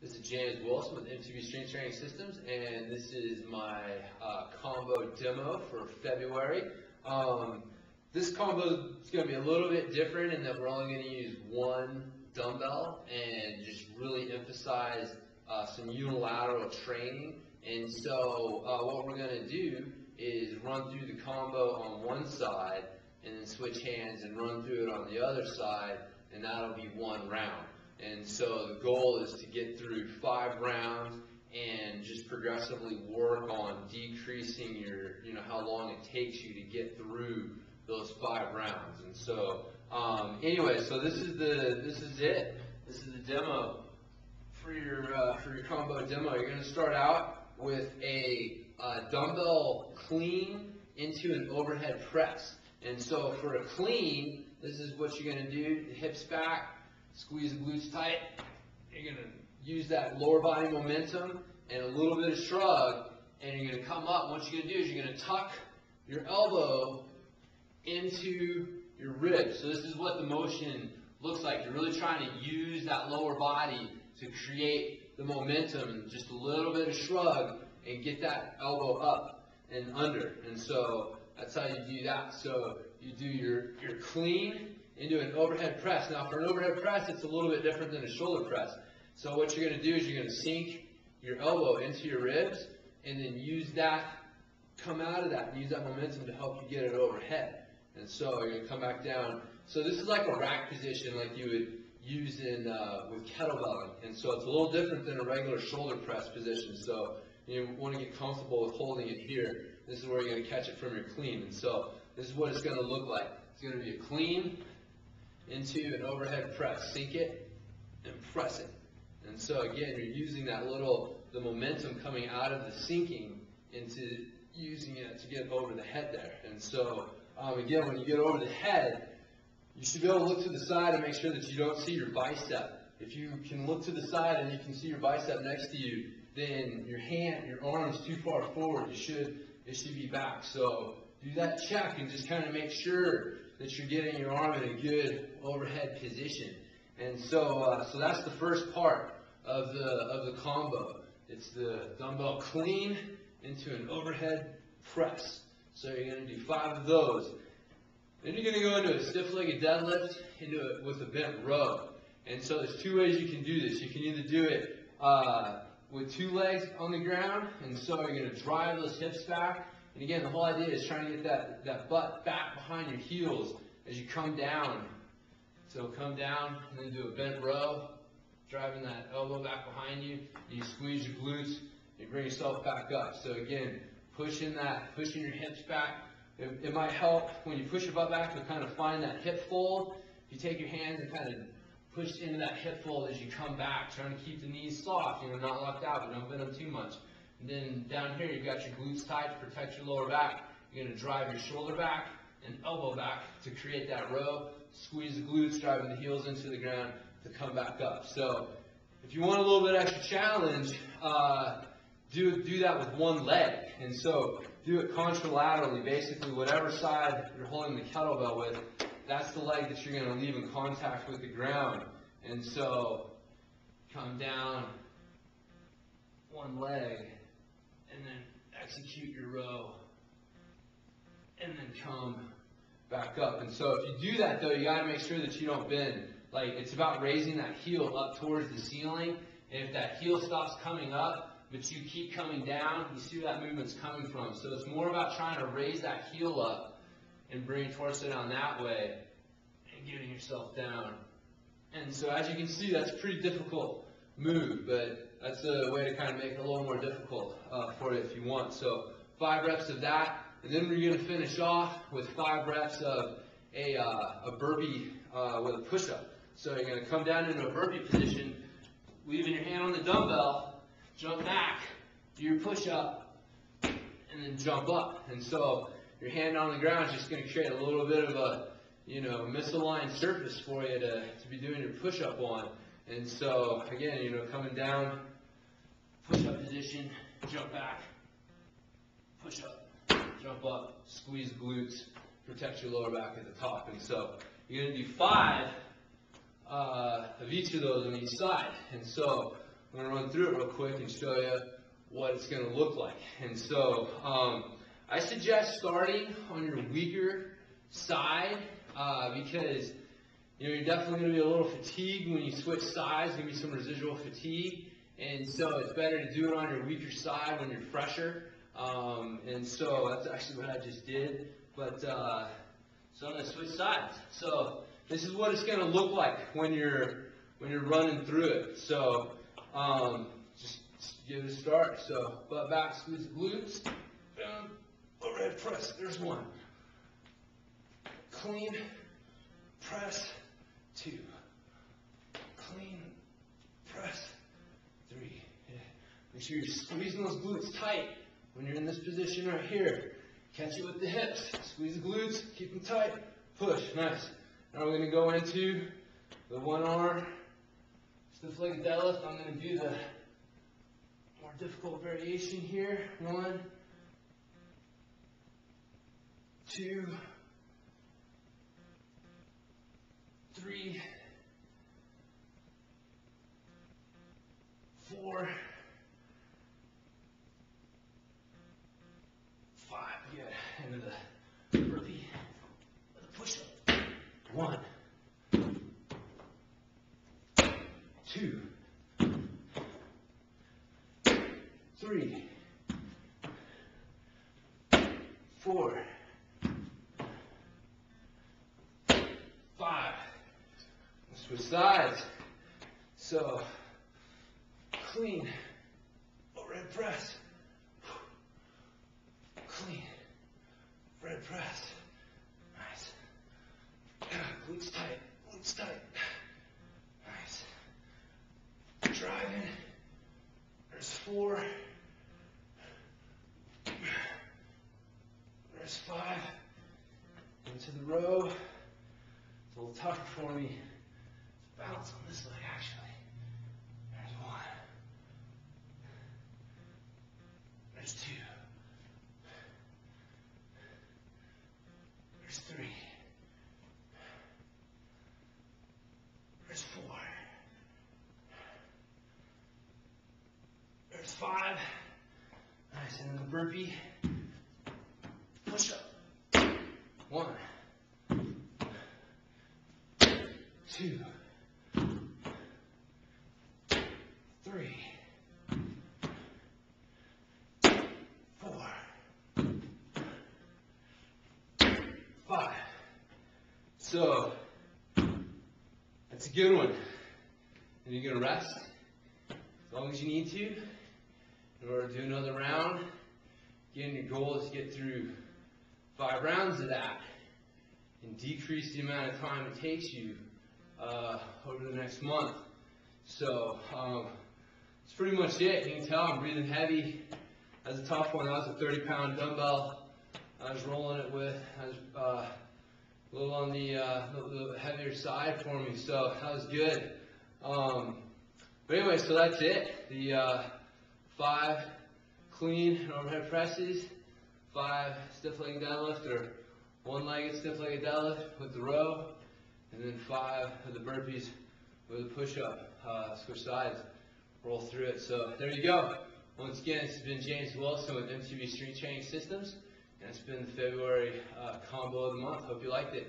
This is James Wilson with MTB Strength Training Systems, and this is my combo demo for February. This combo is going to be a little bit different in that we're only going to use one dumbbell and just really emphasize some unilateral training. And so what we're going to do is run through the combo on one side and then switch hands and run through it on the other side, and that'll be one round. And so the goal is to get through 5 rounds and just progressively work on decreasing your, how long it takes you to get through those 5 rounds. And so, anyway, so this is it. This is the demo for your combo demo. You're going to start out with a dumbbell clean into an overhead press. And so for a clean, this is what you're going to do: the hips back. Squeeze the glutes tight. You're going to use that lower body momentum and a little bit of shrug, and you're going to come up. What you're going to do is you're going to tuck your elbow into your ribs. So this is what the motion looks like. You're really trying to use that lower body to create the momentum, and just a little bit of shrug and get that elbow up and under. And so that's how you do that. So you do your clean into an overhead press. Now for an overhead press, it's a little bit different than a shoulder press. So what you're going to do is you're going to sink your elbow into your ribs and then use that, come out of that, and use that momentum to help you get it overhead. And so you're going to come back down. So this is like a rack position like you would use in with kettlebelling. And so it's a little different than a regular shoulder press position. So you want to get comfortable with holding it here. This is where you're going to catch it from your clean. And so this is what it's going to look like. It's going to be a clean into an overhead press. Sink it and press it. And so again, you're using that the momentum coming out of the sinking into using it to get over the head there. And so again, when you get over the head, you should be able to look to the side and make sure that you don't see your bicep. If you can look to the side and you can see your bicep next to you, then your arm is too far forward. It should be back. So do that check and just kind of make sure that you're getting your arm in a good overhead position. And so that's the first part of the combo. It's the dumbbell clean into an overhead press. So you're going to do 5 of those. Then you're going to go into a stiff-legged deadlift with a bent row. And so there's 2 ways you can do this. You can either do it with 2 legs on the ground, and so you're going to drive those hips back. And again, the whole idea is trying to get that butt back behind your heels as you come down. So come down and then do a bent row, driving that elbow back behind you. You squeeze your glutes and bring yourself back up. So again, pushing your hips back. It might help when you push your butt back to kind of find that hip fold. If you take your hands and kind of push into that hip fold as you come back, trying to keep the knees soft, not locked out, but don't bend them too much. And then down here, you've got your glutes tight to protect your lower back. You're going to drive your shoulder back and elbow back to create that row. Squeeze the glutes, driving the heels into the ground to come back up. So if you want a little bit extra challenge, do that with one leg. And so do it contralaterally. Basically, whatever side you're holding the kettlebell with, that's the leg that you're going to leave in contact with the ground. And so come down one leg, and then execute your row, and then come back up. And so if you do that, though, you got to make sure that you don't bend. Like, it's about raising that heel up towards the ceiling, and if that heel stops coming up, but you keep coming down, you see where that movement's coming from. So it's more about trying to raise that heel up and bring torso down that way and getting yourself down. And so as you can see, that's a pretty difficult move, but that's a way to kind of make it a little more difficult for you if you want. So 5 reps of that, and then we're going to finish off with 5 reps of a burpee with a push-up. So you're going to come down into a burpee position, leaving your hand on the dumbbell, jump back, do your push-up, and then jump up. And so your hand on the ground is just going to create a little bit of a misaligned surface for you to be doing your push-up on. And so, again, coming down, push-up position, jump back, push-up, jump up, squeeze glutes, protect your lower back at the top. And so you're going to do 5 of each of those on each side. And so I'm going to run through it real quick and show you what it's going to look like. And so I suggest starting on your weaker side because you're definitely going to be a little fatigued when you switch sides. There's going to be some residual fatigue, and so it's better to do it on your weaker side when you're fresher. And so that's actually what I just did. But so I'm going to switch sides. So this is what it's going to look like when you're running through it. So just give it a start. So butt back, squeeze the glutes, boom, overhead press. There's one. Clean, press, 2. Clean, press, 3. Yeah. Make sure you're squeezing those glutes tight when you're in this position right here. Catch it with the hips. Squeeze the glutes, keep them tight, push. Nice. Now we're going to go into the one arm stiff leg deadlift. I'm going to do the more difficult variation here. 1, 2, 3, 4, 5. Good. Into the burpee. Push up. 1, 2, 3, 4, 5. Switch sides. So clean overhead press. Clean overhead press. Nice. Glutes tight. Glutes tight. Nice. Driving. There's 4. There's 5. Into the row. It's a little tougher for me to balance on this leg, actually. There's 1. There's 2. There's 3. There's 4. There's 5. Nice, and then the burpee. Push up. 1, 2, 3, 4, 5. So that's a good one. And you're gonna rest as long as you need to in order to do another round. Again, your goal is to get through 5 rounds of that and decrease the amount of time it takes you over the next month. So that's pretty much it. You can tell I'm breathing heavy. That's a tough one. That was a 30-pound dumbbell I was rolling it with. I was a little on the heavier side for me, so that was good. But anyway, so that's it. The 5 clean and overhead presses, 5 stiff leg deadlift or one-legged stiff leg deadlift with the row, and then 5 of the burpees with a push-up. Switch sides, roll through it. So there you go. Once again, this has been James Wilson with MTB Strength Training Systems, and it's been the February combo of the month. Hope you liked it.